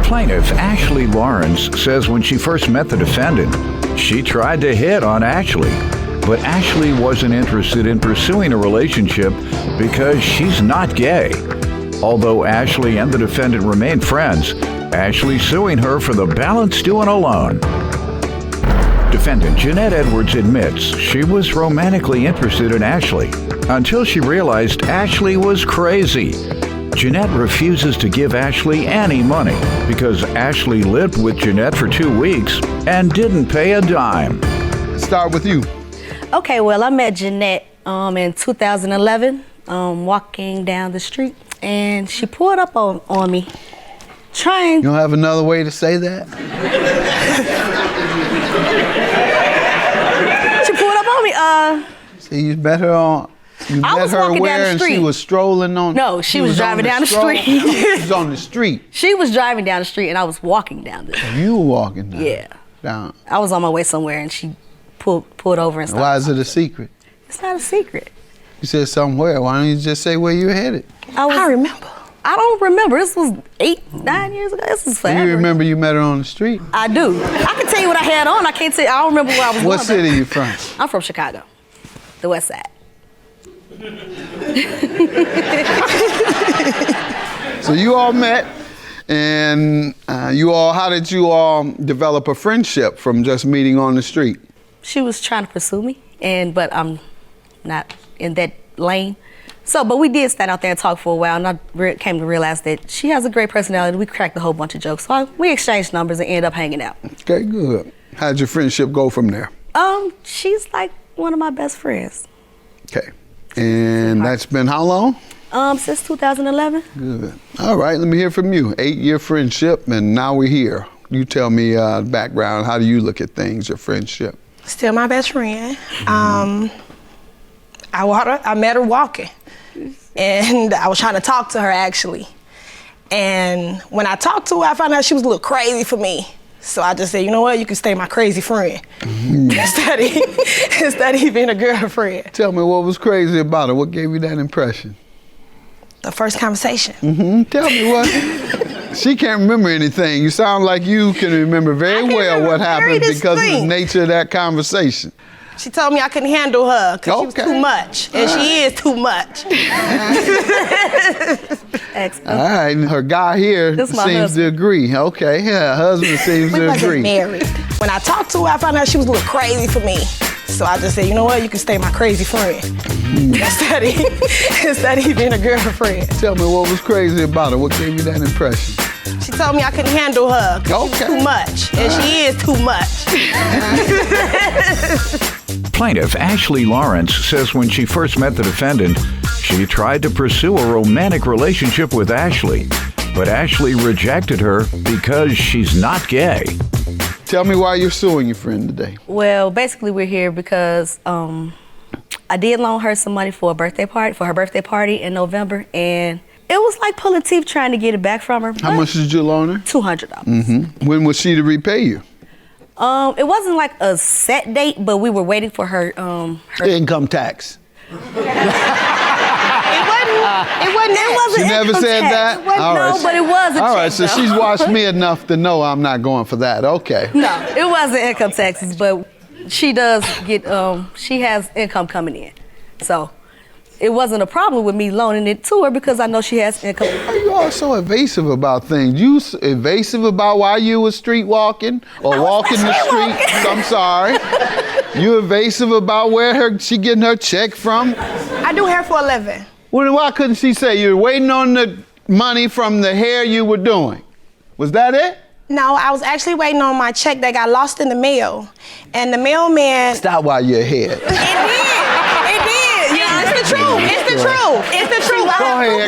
Plaintiff Ashley Lawrence says when she first met the defendant, she tried to hit on Ashley. But Ashley wasn't interested in pursuing a relationship because she's not gay. Although Ashley and the defendant remain friends, Ashley's suing her for the balance due on a loan. Defendant Jeanette Edwards admits she was romantically interested in Ashley until she realized Ashley was crazy. Jeanette refuses to give Ashley any money because Ashley lived with Jeanette for 2 weeks and didn't pay a dime. Start with you. Okay, well, I met Jeanette in 2011, walking down the street, and she pulled up on me, trying... You don't have another way to say that? She pulled up on me, See, you met her on... You I met was her walking where down the and street. she was strolling on... No, she was driving down the street. She was on the street. She was driving down the street, and I was walking down the street. You were walking down. Yeah. Down. I was on my way somewhere, and she pulled over and stopped. Why is it a secret? It's not a secret. You said somewhere. Why don't you just say where you're headed? I remember. I don't remember. This was 8, 9 years ago. This is forever. You remember you met her on the street? I do. I can tell you what I had on. I can't tell you. I don't remember where I was What going. city you from? I'm from Chicago, the West Side. So you all met, and how did you all develop a friendship from just meeting on the street? She was trying to pursue me, but I'm not in that lane. But we did stand out there and talk for a while, and I came to realize that she has a great personality. We cracked a whole bunch of jokes. So we exchanged numbers and ended up hanging out. Okay, good. How'd your friendship go from there? She's like one of my best friends. Okay. And that's been how long? Since 2011. Good. All right, let me hear from you. 8-year friendship, and now we're here. You tell me background. How do you look at things, your friendship? Still my best friend. I met her walking, and I was trying to talk to her actually. And when I talked to her, I found out she was a little crazy for me. So I just said, you know what, you can stay my crazy friend instead of being a girlfriend. Tell me what was crazy about her. What gave you that impression? The first conversation. Tell me what. She can't remember anything. You sound like you can remember very well what happened because of the nature of that conversation. She told me I couldn't handle her because she was too much, and she is too much. Excellent. All right, and her guy here seems to agree. Okay, yeah, her husband seems to agree. We wasn't married. When I talked to her, I found out she was a little crazy for me. So I just said, you know what, you can stay my crazy friend instead of being a girlfriend. Tell me what was crazy about her. What gave you that impression? She told me I couldn't handle her because she was too much, and she is too much. Plaintiff Ashley Lawrence says when she first met the defendant, she tried to pursue a romantic relationship with Ashley, but Ashley rejected her because she's not gay. Tell me why you're suing your friend today. Well, basically we're here because I did loan her some money for her birthday party in November, and it was like pulling teeth trying to get it back from her. How much did you loan her? $200. When was she to repay you? It wasn't like a set date, but we were waiting for her income tax. It wasn't. She never said that? No, but it was a check. All right, so she's watched me enough to know I'm not going for that. Okay. No, it wasn't income taxes, but she does get, she has income coming in. So it wasn't a problem with me loaning it to her because I know she has income. You are so evasive about things. You evasive about why you was street walking or walking the street. I'm sorry. You evasive about where she getting her check from. I do hair for a living. Well, why couldn't she say you were waiting on the money from the hair you were doing? Was that it? No, I was actually waiting on my check that got lost in the mail. And the mailman... Stop while you're ahead. It did. Yeah, it's the truth. It's the truth. It's the truth.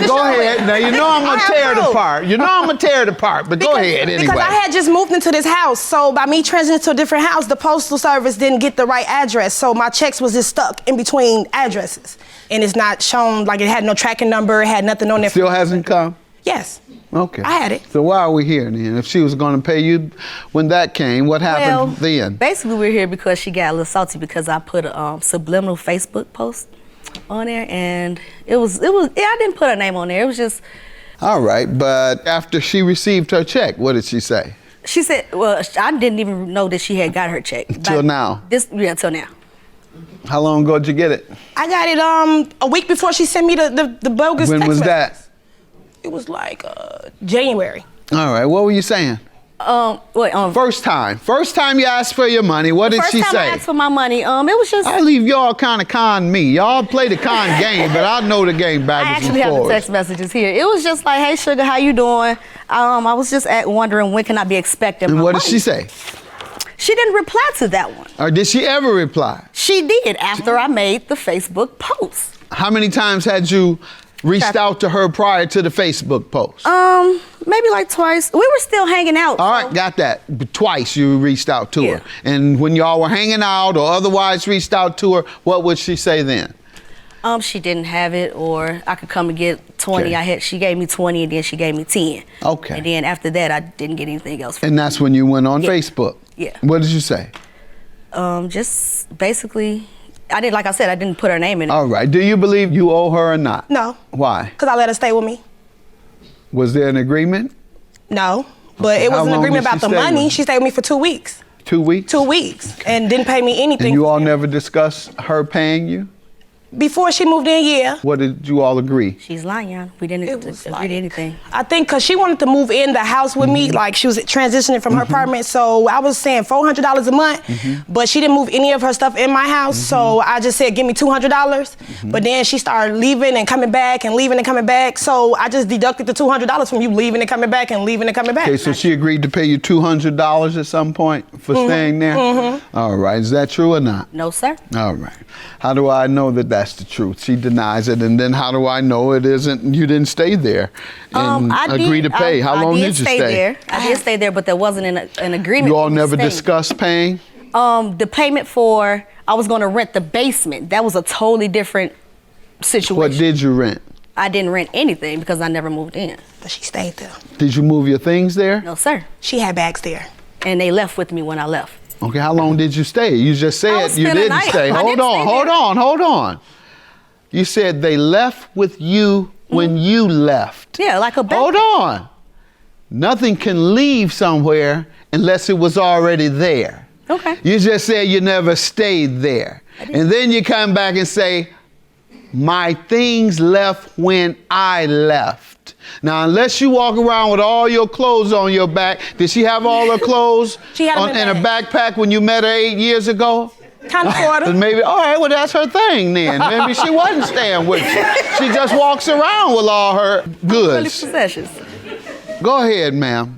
Go ahead. Now, you know I'm going to tear it apart. You know I'm going to tear it apart, but go ahead anyway. Because I had just moved into this house, so by me transitioning to a different house, the postal service didn't get the right address, so my checks was just stuck in between addresses. And it's not shown, like it had no tracking number, it had nothing on there. Still hasn't come? Yes. Okay. I had it. So why are we here then? If she was going to pay you when that came, what happened then? Basically, we're here because she got a little salty because I put a subliminal Facebook post on there, and it was. Yeah, I didn't put her name on there. It was just All right, but after she received her check, what did she say? She said, well, I didn't even know that she had got her check. Till now? Till now. How long ago did you get it? I got it a week before she sent me the bogus When text was that? messages. It was like January. All right, what were you saying? First time you asked for your money, what did she First time say? I asked for my money, it was just... I leave y'all kind of con me. Y'all play the con game, but I know the game I backwards and actually have the forwards. text messages here. It was just like, hey, sugar, how you doing? I was just wondering when can I be expecting And my what money? did she say? She didn't reply to that one. Or did she ever reply? She did after I made the Facebook post. How many times had you reached out to her prior to the Facebook post? Maybe like twice. We were still hanging out. All so- right, got that. But twice you reached out to Yeah. her. And when y'all were hanging out or otherwise reached out to her, what would she say then? She didn't have it, or I could come and get 20. Okay. She gave me 20, and then she gave me 10. Okay. And then after that, I didn't get anything else. And that's when you went on Yeah. Facebook? Yeah. What did you say? Just basically, like I said, I didn't put her name in it. All right. Do you believe you owe her or not? No. Why? Because I let her stay with me. Was there an agreement? No. But Okay, it was how an long agreement did she about the stay with money. you? She stayed with me for 2 weeks. 2 weeks? 2 weeks. And didn't pay me anything. And you all never discussed her paying you? Before she moved in, yeah. What did you all agree? She's lying. We didn't It was agree like- to anything. I think because she wanted to move in the house with me, like she was transitioning from her apartment. So I was saying $400 a month, but she didn't move any of her stuff in my house. So I just said, give me $200. But then she started leaving and coming back and leaving and coming back. So I just deducted the $200 from you leaving and coming back and leaving and coming back. Okay, so she agreed to pay you $200 at some point for staying there? All right, is that true or not? No, sir. All right. How do I know that that's the truth? She denies it, and then how do I know it isn't? You didn't stay there and agree to pay. How long did you stay? There. I did stay there, but there wasn't an agreement. You all for me never staying. discussed paying? The payment for I was going to rent the basement. That was a totally different situation. What did you rent? I didn't rent anything because I never moved in. But she stayed there. Did you move your things there? No, sir. She had bags there. And they left with me when I left. Okay, how long did you stay? You just said was you spending didn't the night. stay. I Hold didn't on, stay hold on. You said they left with you when you left. Yeah, like a backpack. Hold on. Nothing can leave somewhere unless it was already there. Okay. You just said you never stayed there. And then you come back and say, my things left when I left. Now, unless you walk around with all your clothes on your back, did she have all her clothes She had them in in a backpack when you met her 8 years ago? Kind of sort of. Maybe, all right, well, that's her thing then. Maybe she wasn't staying with you. She just walks around with all her Really goods. possessions. Go ahead, ma'am.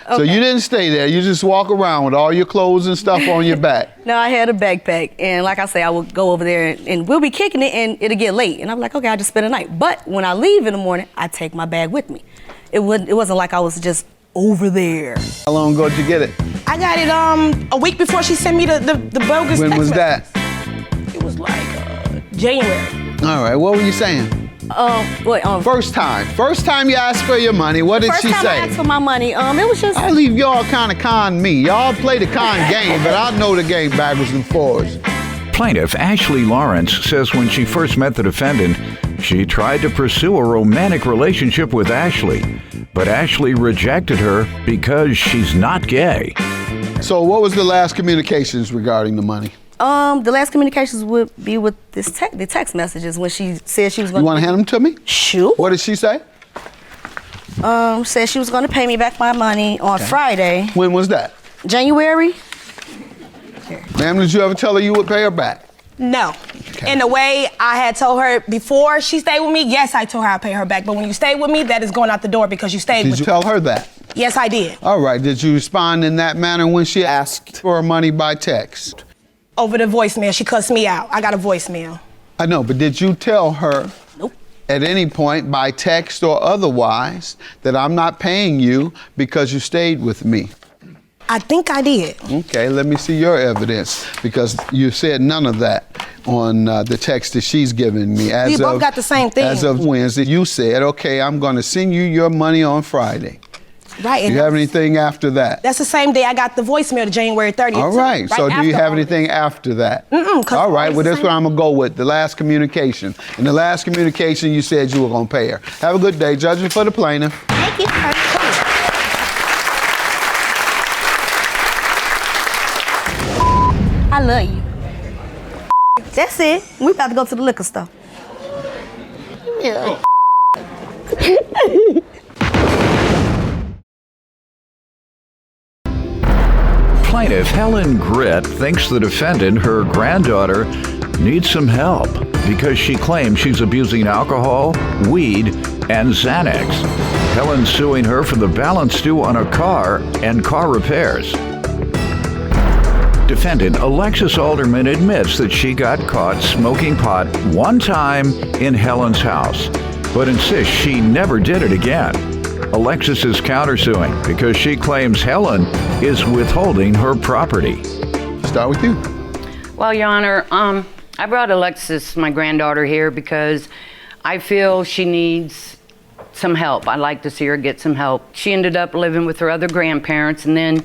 So Okay. you didn't stay there. You just walk around with all your clothes and stuff on your back. No, I had a backpack, and like I say, I would go over there, and we'll be kicking it, and it'll get late, and I'm like, okay, I'll just spend the night. But when I leave in the morning, I take my bag with me. It wasn't like I was just over there. How long ago did you get it? I got it a week before she sent me the bogus When text was messages. that? It was like January. All right, what were you saying? First time you asked for your money, what did First she time say? I asked for my money, it was just... I leave y'all kind of con me. Y'all play the con game, but I know the game backwards and forwards. Plaintiff Ashley Lawrence says when she first met the defendant, she tried to pursue a romantic relationship with Ashley, but Ashley rejected her because she's not gay. So what was the last communications regarding the money? The last communications would be with the text messages when she said she was going You want to hand them to me? Sure. What did she say? Said she was going to pay me back my money on Friday, When was that? January. Ma'am, did you ever tell her you would pay her back? No. Okay. In the way I had told her before she stayed with me, yes, I told her I'd pay her back. But when you stayed with me, that is going out the door because you stayed Did with you me. tell her that? Yes, I did. All right, did you respond in that manner when she asked for her money by text? Over the voicemail, she cussed me out. I got a voicemail. I know, but did you tell her Nope. at any point by text or otherwise that I'm not paying you because you stayed with me? I think I did. Okay, let me see your evidence because you said none of that on the text that she's given me. We both got the same thing. As of Wednesday, you said, okay, I'm going to send you your money on Friday. Right. Do and you have anything after that? That's the same day I got the voicemail to January 30th. All too, right. So do you after have all of anything after that? Mm-mm, All right. Well, that's same- what I'm going to go with. The last communication. In the last communication, you said you were going to pay her. Have a good day. Judging for the plaintiff. Thank you. I love you. That's it. We about to go to the liquor store. Yeah. Plaintiff Helen Gritt thinks the defendant, her granddaughter, needs some help because she claims she's abusing alcohol, weed, and Xanax. Helen's suing her for the balance due on a car and car repairs. Defendant Alexis Alderman admits that she got caught smoking pot one time in Helen's house, but insists she never did it again. Alexis is countersuing because she claims Helen is withholding her property. Start with you. Well, Your Honor, I brought Alexis, my granddaughter, here because I feel she needs some help. I'd like to see her get some help. She ended up living with her other grandparents, and then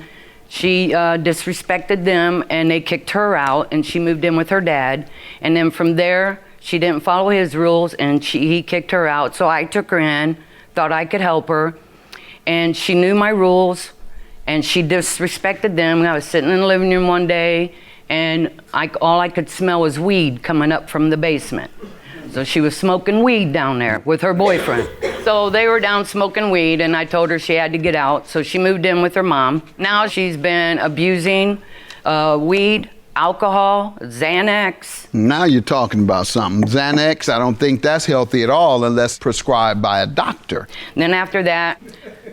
she disrespected them, and they kicked her out, and she moved in with her dad. And then from there, she didn't follow his rules, and he kicked her out. So I took her in, thought I could help her, and she knew my rules, and she disrespected them. I was sitting in the living room one day, and all I could smell was weed coming up from the basement. So she was smoking weed down there with her boyfriend. So they were down smoking weed, and I told her she had to get out. So she moved in with her mom. Now she's been abusing weed, alcohol, Xanax. Now you're talking about something. Xanax, I don't think that's healthy at all unless prescribed by a doctor. Then after that,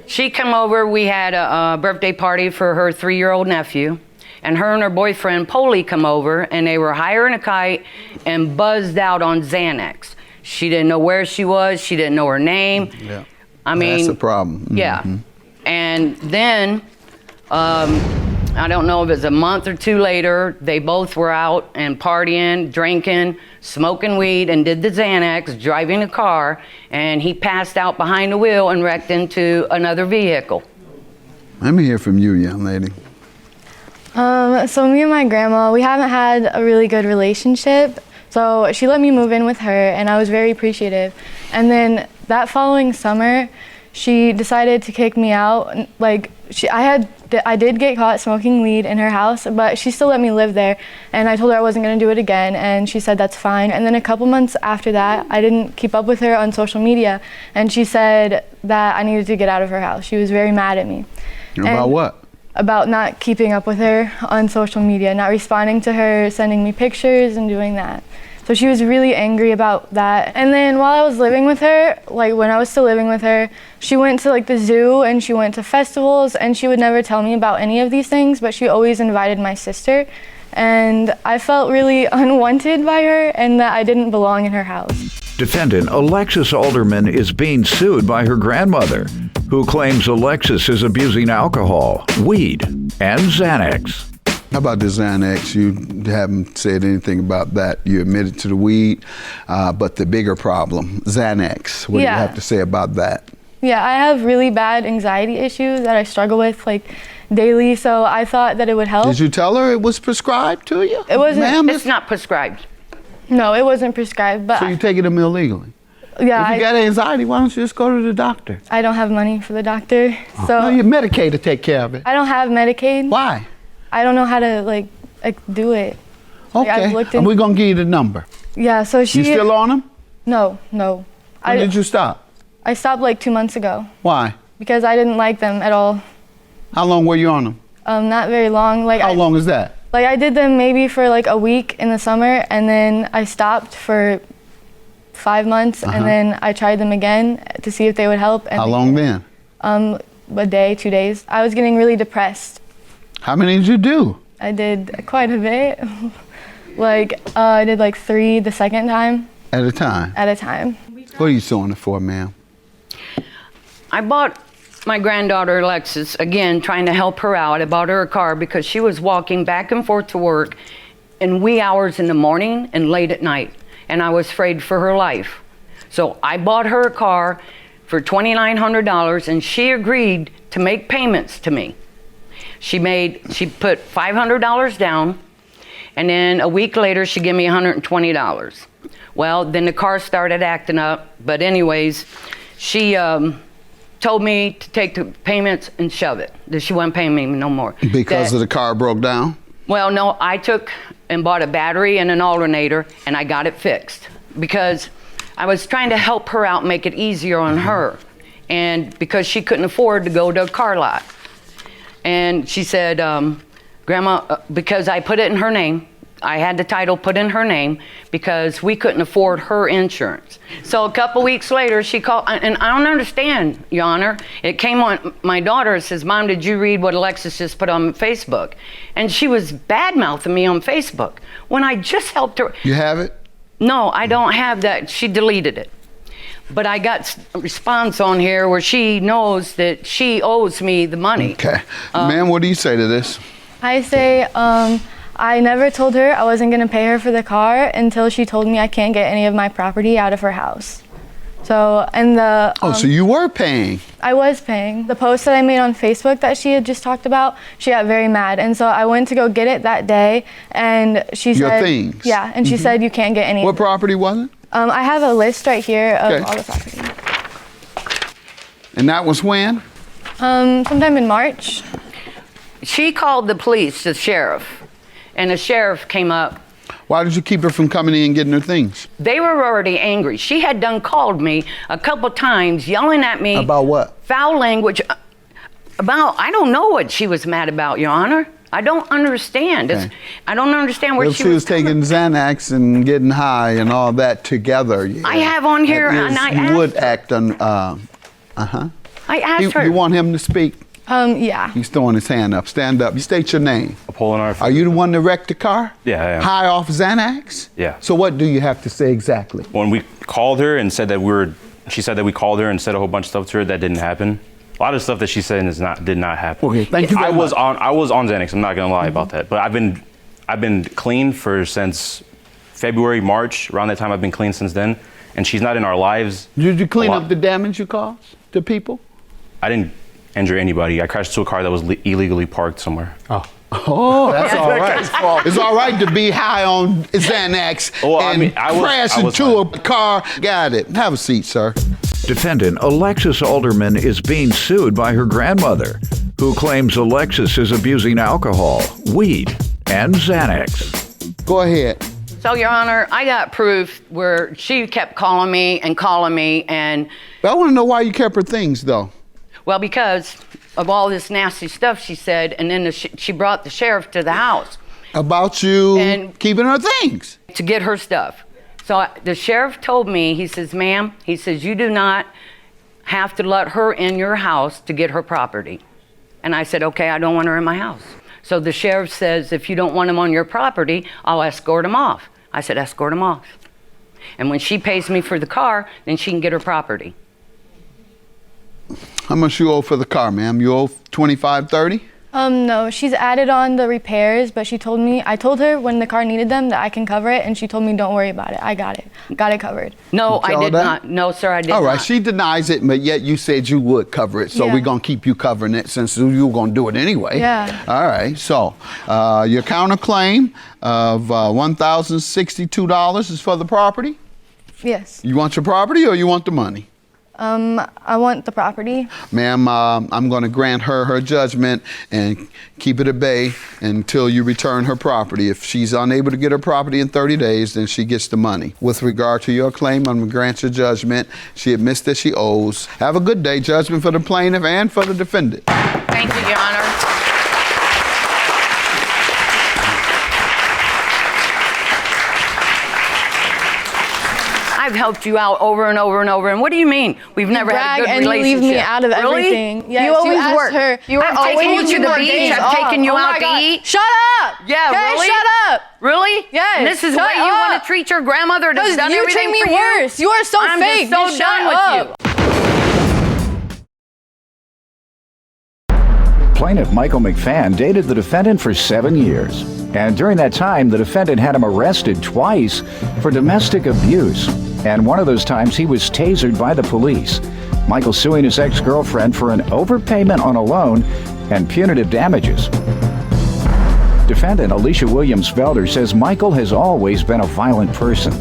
she come over. We had a birthday party for her 3-year-old nephew. And her and her boyfriend, Polly, come over, and they were higher than a kite and buzzed out on Xanax. She didn't know where she was. She didn't know her name. Yeah. I mean, that's a problem. Yeah. And then, I don't know if it was a month or two later, they both were out and partying, drinking, smoking weed, and did the Xanax, driving a car, and he passed out behind the wheel and wrecked into another vehicle. Let me hear from you, young lady. So me and my grandma, we haven't had a really good relationship. So she let me move in with her, and I was very appreciative. And then that following summer, she decided to kick me out. Like I did get caught smoking weed in her house, but she still let me live there. And I told her I wasn't gonna do it again, and she said that's fine. And then a couple months after that, I didn't keep up with her on social media, and she said that I needed to get out of her house. She was very mad at me. About what? About not keeping up with her on social media, not responding to her, sending me pictures and doing that. So she was really angry about that. And then while I was living with her, like when I was still living with her, she went to like the zoo and she went to festivals, and she would never tell me about any of these things, but she always invited my sister. And I felt really unwanted by her and that I didn't belong in her house. Defendant Alexis Alderman is being sued by her grandmother, who claims Alexis is abusing alcohol, weed, and Xanax. How about the Xanax? You haven't said anything about that. You admitted to the weed, but the bigger problem, Xanax. What do you have to say about that? Yeah, I have really bad anxiety issues that I struggle with like daily, so I thought that it would help. Did you tell her it was prescribed to you? It wasn't. Ma'am, It's not prescribed. No, it wasn't prescribed, but so you're taking them illegally? yeah, If you got anxiety, why don't you just go to the doctor? I don't have money for the doctor, so No, you're Medicaid to take care of it. I don't have Medicaid. Why? I don't know how to like do it. Like, Okay, I've looked and we're gonna give you the number. Yeah, so she. You still on them? No. When did you stop? I stopped like 2 months ago Why? because I didn't like them at all. How long were you on them? Not very long. Like How long is that? Like I did them maybe for like a week in the summer, and then I stopped for 5 months, and then I tried them again to see if they would help. And How long then? A day, 2 days. I was getting really depressed. How many did you do? I did quite a bit. I did like 3 the second time. At a time? At a time. What are you suing it for, ma'am? I bought my granddaughter Alexis, again, trying to help her out. I bought her a car because she was walking back and forth to work in wee hours in the morning and late at night, and I was afraid for her life. So I bought her a car for $2,900, and she agreed to make payments to me. She put $500 down, and then a week later she gave me $120. Well, then the car started acting up, but anyways, she told me to take the payments and shove it, that she wasn't paying me no more. Because of the car broke down? Well, no, I took and bought a battery and an alternator, and I got it fixed because I was trying to help her out, make it easier on her, and because she couldn't afford to go to a car lot. And she said, Grandma, because I put it in her name, I had the title put in her name because we couldn't afford her insurance. So a couple weeks later, she called, and I don't understand, Your Honor. It came on, my daughter says, Mom, did you read what Alexis just put on Facebook? And she was bad-mouthing me on Facebook when I just helped her. You have it? No, I don't have that. She deleted it. But I got a response on here where she knows that she owes me the money. Okay. Ma'am, what do you say to this? I say, I never told her I wasn't gonna pay her for the car until she told me I can't get any of my property out of her house. So, and the... so you were paying? I was paying. The post that I made on Facebook that she had just talked about, she got very mad. And so I went to go get it that day, and she said... Your things? Yeah, and she said you can't get any. What property was it? I have a list right here of all the property. And that was when? Sometime in March. She called the police, the sheriff, and the sheriff came up. Why did you keep her from coming in and getting her things? They were already angry. She had done called me a couple times, yelling at me. About what? Foul language. About, I don't know what she was mad about, Your Honor. I don't understand. Okay. I don't understand where If she was taking Xanax and getting high and all that together. Yeah. I have on here, That is, and I you asked would her. act on, I asked her. You want him to speak? Yeah. He's throwing his hand up. Stand up. You state your name. Apolinar. Are you the one that wrecked the car? Yeah, I am. High off Xanax? Yeah. So what do you have to say exactly? When we called her and said that she said that we called her and said a whole bunch of stuff to her that didn't happen. A lot of stuff that she said did not happen. Okay, thank you very much. I was on Xanax. I'm not gonna lie about that. But I've been clean since February, March. Around that time, I've been clean since then. And she's not in our lives. Did you clean up the damage you caused to people? I didn't injure anybody. I crashed into a car that was illegally parked somewhere. Oh, that's all right. It's all right to be high on Xanax and crash into a car. Got it. Have a seat, sir. Defendant Alexis Alderman is being sued by her grandmother, who claims Alexis is abusing alcohol, weed, and Xanax. Go ahead. So, Your Honor, I got proof where she kept calling me, and But I want to know why you kept her things, though. well, because of all this nasty stuff she said, and then she brought the sheriff to the house. About you And- keeping her things. To get her stuff. So the sheriff told me, he says, ma'am, he says, you do not have to let her in your house to get her property. And I said, okay, I don't want her in my house. So the sheriff says, if you don't want him on your property, I'll escort him off. I said, escort him off. And when she pays me for the car, then she can get her property. How much you owe for the car, ma'am? You owe $25, $30? No, she's added on the repairs, but I told her when the car needed them that I can cover it, and she told me don't worry about it. I got it covered. No, I did that? not. No, sir, I did not. All right, she denies it, but yet you said you would cover it, so Yeah. we're going to keep you covering it since you were going to do it anyway. Yeah. All right, so your counterclaim of $1,062 is for the property? Yes. You want your property or you want the money? I want the property. Ma'am, I'm going to grant her judgment and keep it at bay until you return her property. If she's unable to get her property in 30 days, then she gets the money. With regard to your claim, I'm going to grant your judgment. She admits that she owes. Have a good day. Judgment for the plaintiff and for the defendant. Thank you, Your Honor. I've helped you out over and over and over. And what do you mean? We've never had a good and relationship. leave me out of Really? everything. Yes, You always asked work. her. You were I've always taken you working to the more beach. days I've off. taken you Oh out my to God. eat. Shut up. Yeah, Okay, really? shut up. Really? Yes, And this is the shut way you want up. to treat your grandmother that's done You everything treat me for you? worse. You are so I'm fake. just so Just done shut with up. you. Plaintiff Michael McFadden dated the defendant for 7 years. And during that time, the defendant had him arrested twice for domestic abuse. And one of those times, he was tasered by the police. Michael suing his ex-girlfriend for an overpayment on a loan and punitive damages. Defendant Alicia Williams-Felder says Michael has always been a violent person,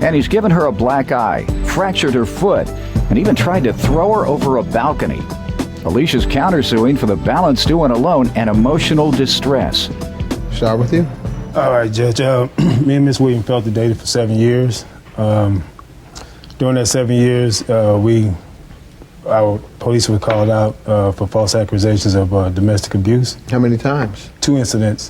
and he's given her a black eye, fractured her foot, and even tried to throw her over a balcony. Alicia's countersuing for the balance due on a loan and emotional distress. Start with you. All right, Judge. Me and Miss Williams-Felder dated for 7 years. During that 7 years, our police were called out for false accusations of domestic abuse. How many times? 2 incidents.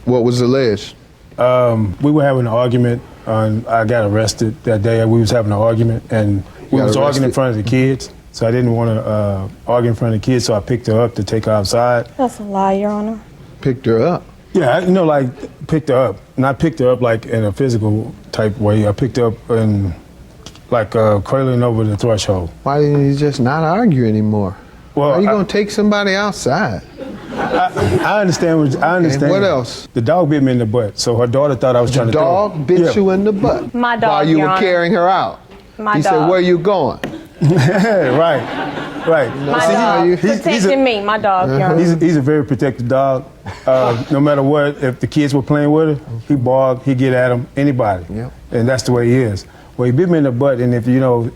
What was alleged? We were having an argument. I got arrested that day. We was having an argument, and we was arguing in front of the kids. So I didn't want to argue in front of the kids, so I picked her up to take her outside. That's a lie, Your Honor. Picked her up. Yeah, like picked her up. Not picked her up like in a physical type way. I picked her up in like cradling over the threshold. Why didn't you just not argue anymore? Well, How are you going to take somebody outside? I understand. I understand. What else? The dog bit me in the butt, so her daughter thought I was trying to throw her. Dog bit you in the butt. My dog, while you Your were Honor. carrying her out. My he dog. said, "Where you going?" Right. My See, dog. he's Protecting me, my dog, Your Honor. He's a very protective dog. No matter what, if the kids were playing with her, he bark, he get at them, anybody. Yep. And that's the way he is. Well, he bit me in the butt, and if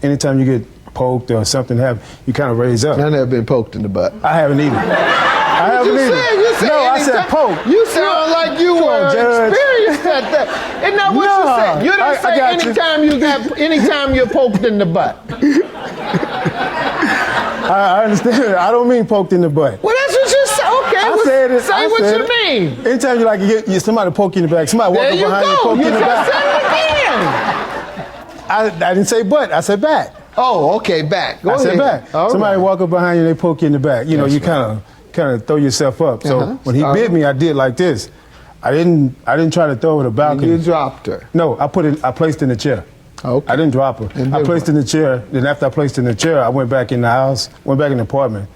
anytime you get poked or something happens, you kind of raise up. I never been poked in the butt. I haven't either. I haven't either. You said No, I said anytime- poke. You sound like you Come were on, Judge. experienced at that. Isn't that what you said? You didn't say anytime you're poked in the butt. I understand. I don't mean poked in the butt. Well, that's what you said. Okay, I said it. Say I what said you it. mean. Anytime you like get somebody poke you in the back, somebody walk There up you behind you and go. poke you You in the just back. said it again. I didn't say butt. I said back. Oh, okay, back. Go I ahead. said back. All Somebody right. walk up behind you and they poke you in the back. You know, That's you kind of throw yourself up. So when he All bit right. me, I did like this. I didn't try to throw her the balcony. You dropped her. No, I placed in the chair. Okay. I didn't drop her. And I then placed what? in the chair. Then after I placed in the chair, I went back in the house, went back in the apartment,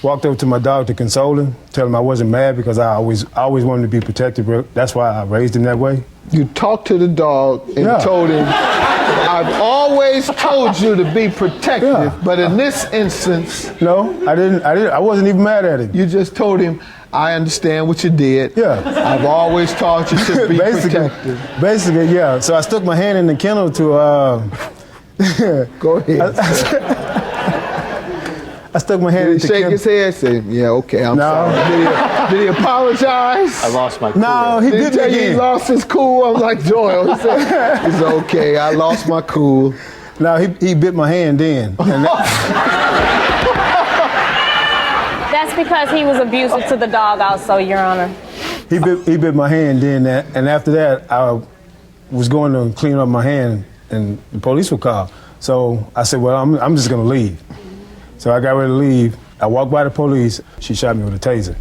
walked over to my dog to console him, tell him I wasn't mad because I always wanted to be protective. That's why I raised him that way. You talked to the dog and told him, "I've always told you to be protective, but in this instance, No, I didn't. I wasn't even mad at him. you just told him, I understand what you did. Yeah. I've always taught you to be protective." Basically, yeah. So I stuck my hand in the kennel to. Go ahead. I stuck my hand in Did the he shake kennel. his head? Say, "Yeah, okay, I'm No. sorry." Did he apologize? I lost my cool. No, he Did he bit tell me you he again. lost his cool? I'm like, Joel. He said, "It's okay. I lost my cool." No, he bit my hand then. And That's because he was abusive to the dog also, Your Honor. he bit my hand then. And after that, I was going to clean up my hand, and the police were called. So I said, well, I'm just going to leave. So I got ready to leave. I walked by the police. She shot me with a taser.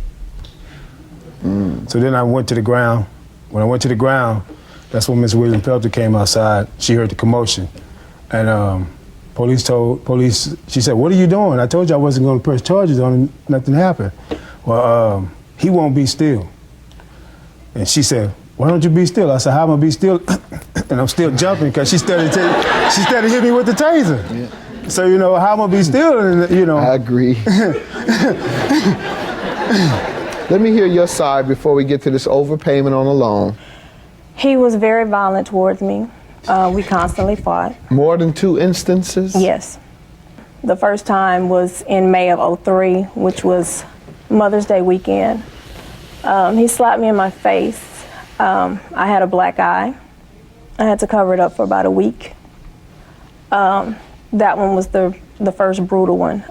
So then I went to the ground. When I went to the ground, that's when Miss Williams-Felder came outside. She heard the commotion. And police, she said, "What are you doing?" I told you I wasn't going to press charges on him. Nothing happened. Well, he won't be still. And she said, "Why don't you be still?" I said, "How am I be still?" And I'm still jumping because she started hitting me with the taser. Yeah. So, how am I be still? And, I agree. Let me hear your side before we get to this overpayment on a loan. He was very violent towards me. We constantly fought. More than 2 instances? Yes. The first time was in May of '03, which was Mother's Day weekend. He slapped me in my face. I had a black eye. I had to cover it up for about a week. That one was the first brutal one.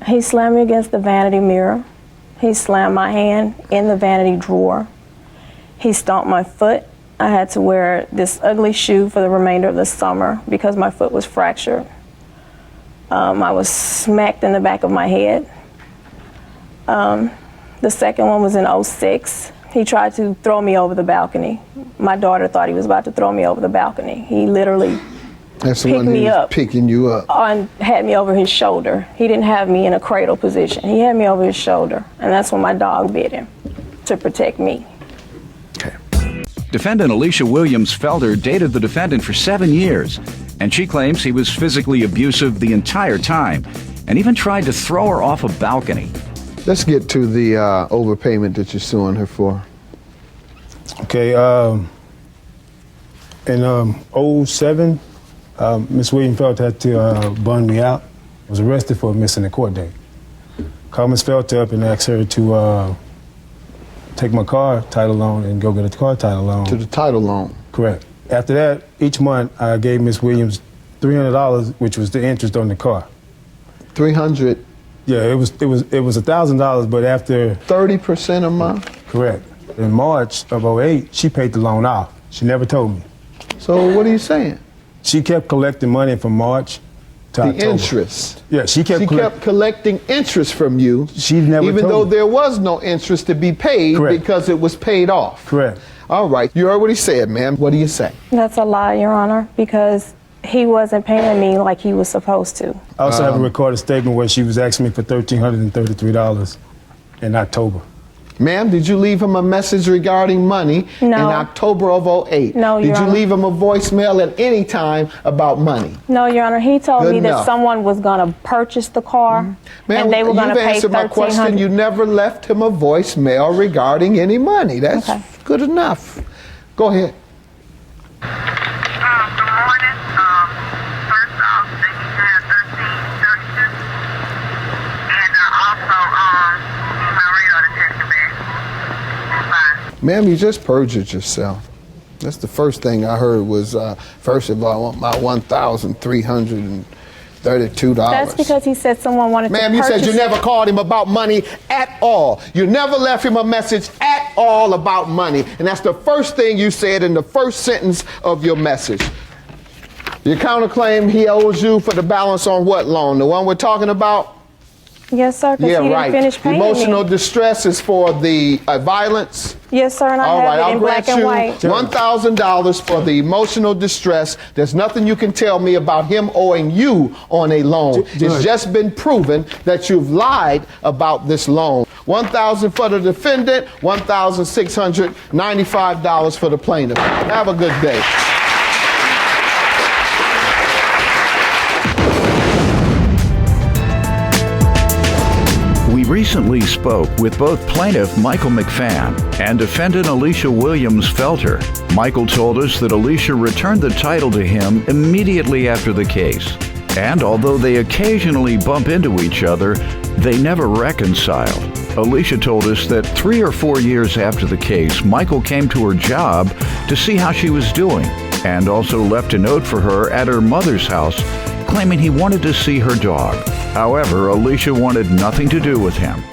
He slammed me against the vanity mirror. He slammed my hand in the vanity drawer. He stomped my foot. I had to wear this ugly shoe for the remainder of the summer because my foot was fractured. I was smacked in the back of my head. The second one was in '06. He tried to throw me over the balcony. My daughter thought he was about to throw me over the balcony. He literally That's the picked one who me was up. picking you up. And had me over his shoulder. He didn't have me in a cradle position. He had me over his shoulder, and that's when my dog bit him to protect me. Defendant Alicia Williams Felder dated the defendant for 7 years, and she claims he was physically abusive the entire time and even tried to throw her off a balcony. Let's get to the overpayment that you're suing her for. Okay, in 07, Miss Williams Felter had to bond me out. I was arrested for missing a court date. Called Miss Felter up and asked her to take my car title loan and go get a car title loan. To the title loan. Correct. After that, each month I gave Miss Williams $300, which was the interest on the car. 300. Yeah, it was $1,000, but after 30% a month. Correct. In March of 08, she paid the loan off. She never told me. So what are you saying? She kept collecting money from March to October. The interest. Yeah, she kept collecting interest from you. She never even told though me. there was no interest to be paid. Correct. Because it was paid off. Correct. All right. You heard what he said, ma'am. What do you say? That's a lie, Your Honor, because he wasn't paying me like he was supposed to. I also have a recorded statement where she was asking me for $1,333 in October. Ma'am, did you leave him a message regarding money No. in October of 08? No, Your Did you Honor. leave him a voicemail at any time about money? No, Your Honor, he told Good me enough. that someone was going to purchase the car Ma'am, and they were going to you've pay answered my question. You $1,300. never left him a voicemail regarding any money. That's Okay. good enough. Go ahead. Good morning. First off, they need to have 1332. And also, need my radar detector back. It's fine. Ma'am, you just perjured yourself. That's the first thing I heard was, first of all, I want my $1,332. That's because he said someone wanted Ma'am, to you purchase. said you never called him about money at all. You never left him a message at all about money. And that's the first thing you said in the first sentence of your message. Your counterclaim, he owes you for the balance on what loan? The one we're talking about? Yes, sir, because Yeah, he right. didn't finish paying Emotional me. distress is for the violence? Yes, sir, and I All have right, it I'll in black grant and you white. $1,000 for the emotional distress. There's nothing you can tell me about him owing you on a loan. It's just been proven that you've lied about this loan. $1,000 for the defendant, $1,695 for the plaintiff. Have a good day. We recently spoke with both plaintiff Michael McFan and defendant Alicia Williams Felter. Michael told us that Alicia returned the title to him immediately after the case. And although they occasionally bump into each other, they never reconciled. Alicia told us that 3 or 4 years after the case, Michael came to her job to see how she was doing and also left a note for her at her mother's house, claiming he wanted to see her dog. However, Alicia wanted nothing to do with him.